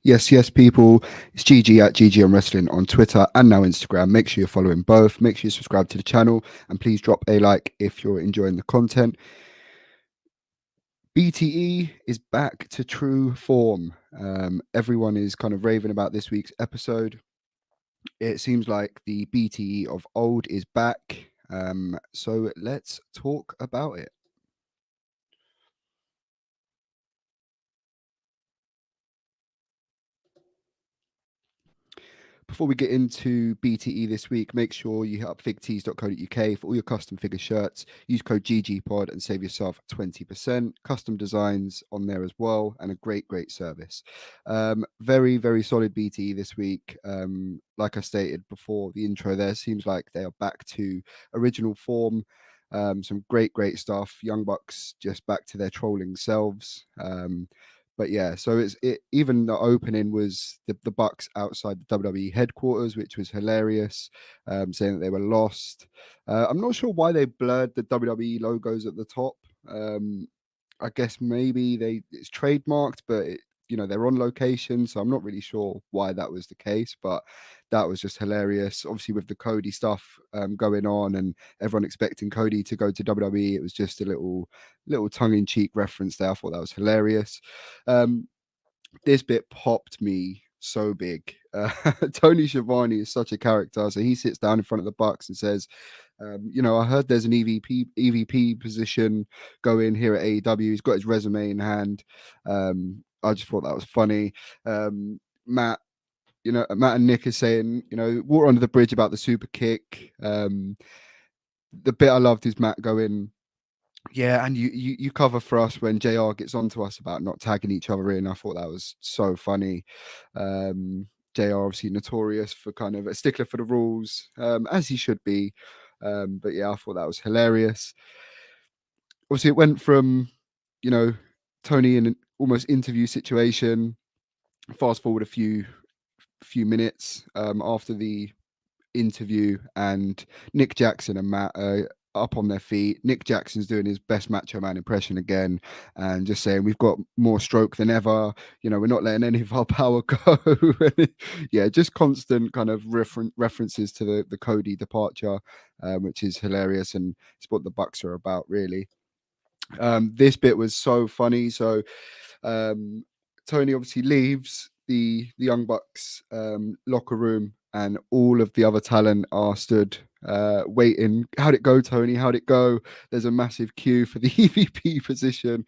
Yes, people. It's GG at GG on Wrestling on Twitter and now Instagram. Make sure you're following both. Make sure you subscribe to the channel and please drop a like if you're enjoying the content. BTE is back to true form. Everyone is kind of raving about this week's episode. It seems like the BTE of old is back. So let's talk about it. Before we get into BTE this week, make sure you hit up figtees.co.uk for all your custom figure shirts. Use code GGPod and save yourself 20%. Custom designs on there as well, and a great service. Very, very solid BTE this week. Like I stated before the intro, there seems like they are back to original form. Some great stuff. Young Bucks just back to their trolling selves. But yeah, so even the opening was the Bucks outside the WWE headquarters, which was hilarious, saying that they were lost. I'm not sure why they blurred the WWE logos at the top. I guess maybe it's trademarked, but they're on location, so I'm not really sure why that was the case. But that was just hilarious. Obviously, with the Cody stuff going on and everyone expecting Cody to go to WWE, it was just a little tongue-in-cheek reference there. I thought that was hilarious. This bit popped me so big. Tony Schiavone is such a character. So he sits down in front of the Bucks and says, I heard there's an EVP position going here at AEW. He's got his resume in hand. I just thought that was funny. Matt and Nick is saying, water under the bridge about the super kick. The bit I loved is Matt going, yeah, and you cover for us when JR gets on to us about not tagging each other in. I thought that was so funny. JR obviously notorious for kind of a stickler for the rules, as he should be. But yeah, I thought that was hilarious. Obviously, it went from, Tony in an almost interview situation. Fast forward a few minutes after the interview, and Nick Jackson and Matt are up on their feet. Nick Jackson's doing his best Macho Man impression again and just saying, we've got more stroke than ever. We're not letting any of our power go. Yeah, just constant kind of references to the Cody departure, which is hilarious, and it's what the Bucks are about, really. This bit was so funny. So Tony obviously leaves the Young Bucks locker room, and all of the other talent are stood waiting. How'd it go, Tony? How'd it go? There's a massive queue for the EVP position.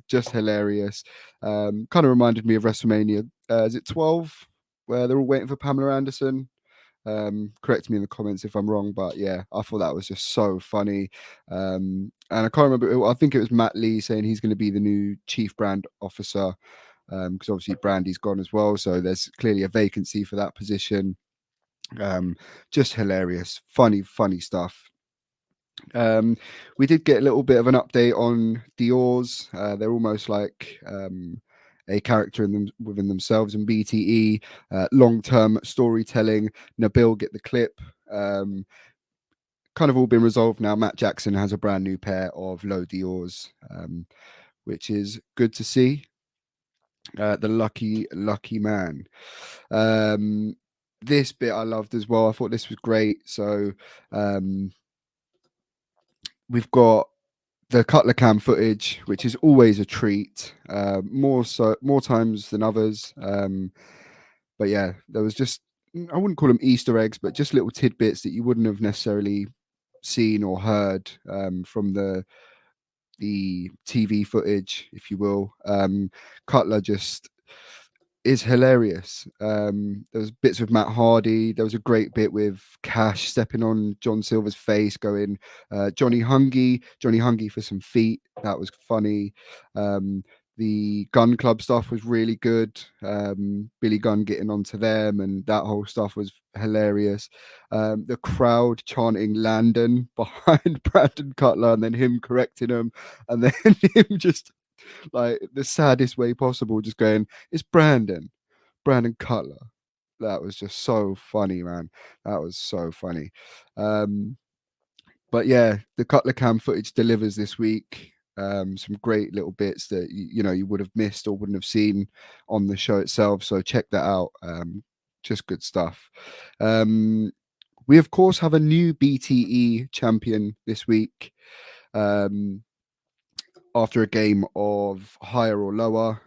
Just hilarious. Kind of reminded me of WrestleMania. Is it 12 where they're all waiting for Pamela Anderson? Correct me in the comments if I'm wrong, but yeah, I thought that was just so funny. And I can't remember. I think it was Matt Lee saying he's going to be the new chief brand officer, because obviously Brandy's gone as well, so there's clearly a vacancy for that position. Just hilarious, funny stuff. We did get a little bit of an update on Dior's. They're almost like a character within themselves in BTE. Long-term storytelling. Nabil get the clip. Kind of all been resolved now. Matt Jackson has a brand new pair of low Dior's, which is good to see. The lucky man. This bit I loved as well. I thought this was great. So we've got the Cutler Cam footage, which is always a treat, more times than others. But yeah, there was just, I wouldn't call them Easter eggs, but just little tidbits that you wouldn't have necessarily seen or heard from the TV footage, if you will. Cutler just is hilarious. There was bits with Matt Hardy. There was a great bit with Cash stepping on John Silver's face, going Johnny Hungy for some feet. That was funny. The Gun Club stuff was really good. Billy Gunn getting onto them, and that whole stuff was hilarious. The crowd chanting Landon behind Brandon Cutler, and then him correcting him, and then him just like the saddest way possible, just going, it's Brandon Cutler. That was just so funny, man. That was so funny. But yeah, the Cutler Cam footage delivers this week. Some great little bits that you would have missed or wouldn't have seen on the show itself. So check that out. Just good stuff. We of course have a new BTE champion this week. After a game of higher or lower,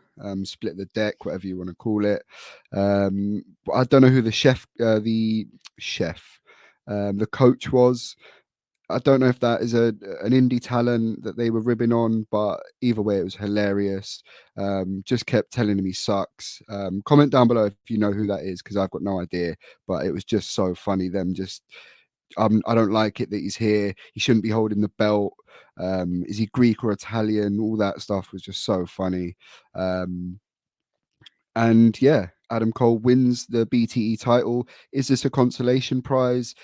split the deck, whatever you want to call it. I don't know who the coach was. I don't know if that is an indie talent that they were ribbing on, but either way, it was hilarious. Just kept telling him he sucks. Comment down below if you know who that is, because I've got no idea. But it was just so funny. Them just, I don't like it that he's here. He shouldn't be holding the belt. Is he Greek or Italian? All that stuff was just so funny. And yeah, Adam Cole wins the BTE title. Is this a consolation prize?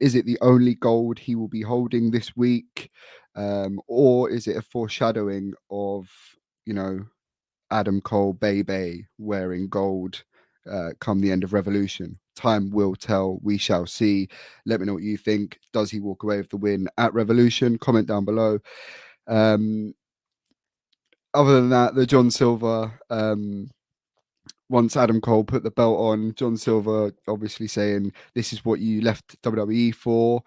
Is it the only gold he will be holding this week? Or is it a foreshadowing of, Adam Cole Bay wearing gold come the end of Revolution? Time will tell. We shall see. Let me know what you think. Does he walk away with the win at Revolution? Comment down below. Other than that, the John Silver, once Adam Cole put the belt on, John Silver obviously saying this is what you left WWE for.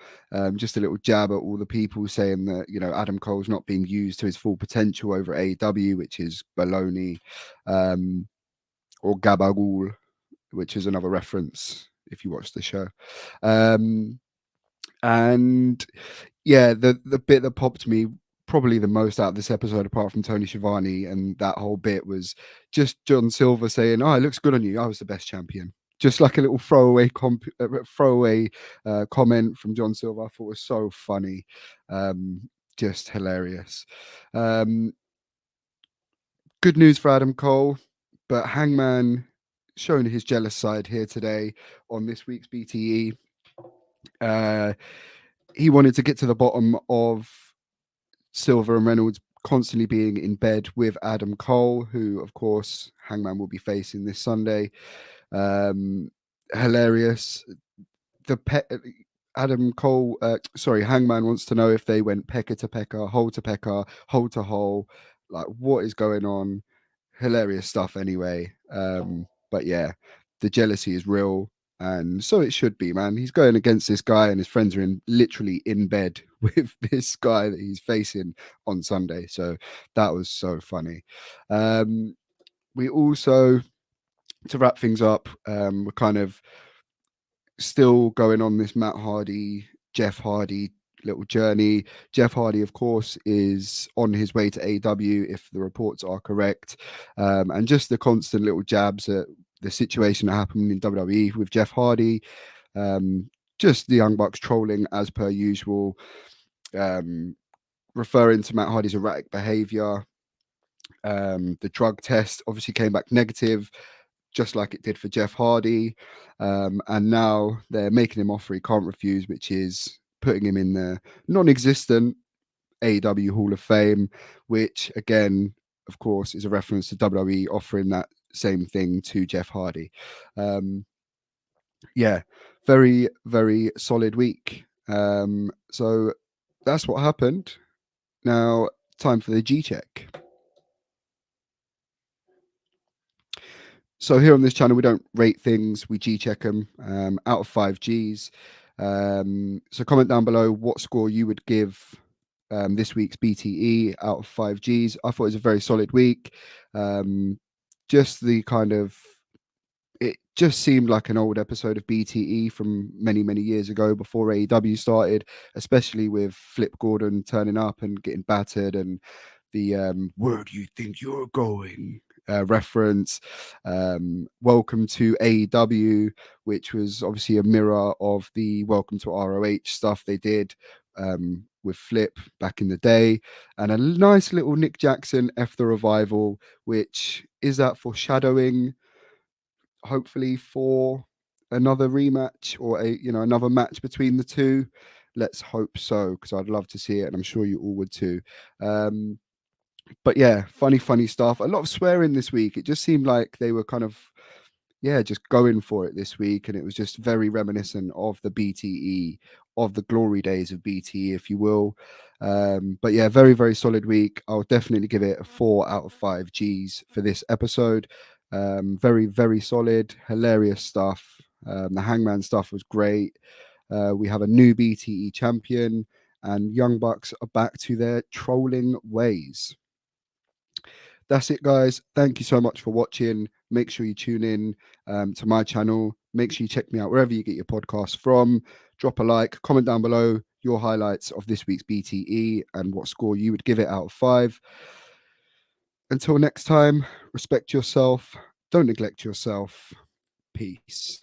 Just a little jab at all the people saying that, Adam Cole's not being used to his full potential over AEW, which is baloney, or gabagool, which is another reference if you watch the show. And yeah, the bit that popped me probably the most out of this episode, apart from Tony Schiavone and that whole bit, was just John Silver saying, "Oh, it looks good on you. I was the best champion." Just like a little throwaway comment from John Silver. I thought was so funny, just hilarious. Good news for Adam Cole, but Hangman showing his jealous side here today on this week's BTE. He wanted to get to the bottom of Silver and Reynolds constantly being in bed with Adam Cole, who, of course, Hangman will be facing this Sunday. Hilarious. Hangman wants to know if they went pecker to pecker, hole to pecker, hole to hole. Like, what is going on? Hilarious stuff anyway. But yeah, the jealousy is real. And so it should be, man. He's going against this guy, and his friends are literally in bed with this guy that he's facing on Sunday. So that was so funny. We also, to wrap things up, we're kind of still going on this Matt Hardy, Jeff Hardy little journey. Jeff Hardy, of course, is on his way to AEW if the reports are correct. And just the constant little jabs at the situation that happened in WWE with Jeff Hardy. Just the Young Bucks trolling as per usual, referring to Matt Hardy's erratic behavior. The drug test obviously came back negative, just like it did for Jeff Hardy. And now they're making him offer he can't refuse, which is putting him in the non-existent AEW Hall of Fame, which again, of course, is a reference to WWE offering that same thing to Jeff Hardy. Yeah, very, very solid week. So that's what happened. Now, time for the G check. So here on this channel, we don't rate things, we G check them out of 5 Gs. So comment down below what score you would give this week's BTE out of 5 Gs. I thought it was a very solid week. Just the kind of, it just seemed like an old episode of BTE from many, many years ago before AEW started, especially with Flip Gordon turning up and getting battered, and the where do you think you're going reference. Welcome to AEW, which was obviously a mirror of the Welcome to ROH stuff they did with Flip back in the day, and a nice little Nick Jackson F the Revival, which is that foreshadowing hopefully for another rematch or another match between the two. Let's hope so, because I'd love to see it, and I'm sure you all would too. But yeah, funny stuff. A lot of swearing this week. It just seemed like they were kind of, yeah, just going for it this week, and it was just very reminiscent of the BTE, of the glory days of BTE, if you will. But yeah, very, very solid week. I'll definitely give it a 4 out of 5 Gs for this episode. Very, very solid, hilarious stuff. The Hangman stuff was great. We have a new BTE champion, and Young Bucks are back to their trolling ways. That's it, guys. Thank you so much for watching. Make sure you tune in to my channel. Make sure you check me out wherever you get your podcasts from. Drop a like, comment down below your highlights of this week's BTE and what score you would give it out of 5. Until next time, respect yourself, don't neglect yourself. Peace.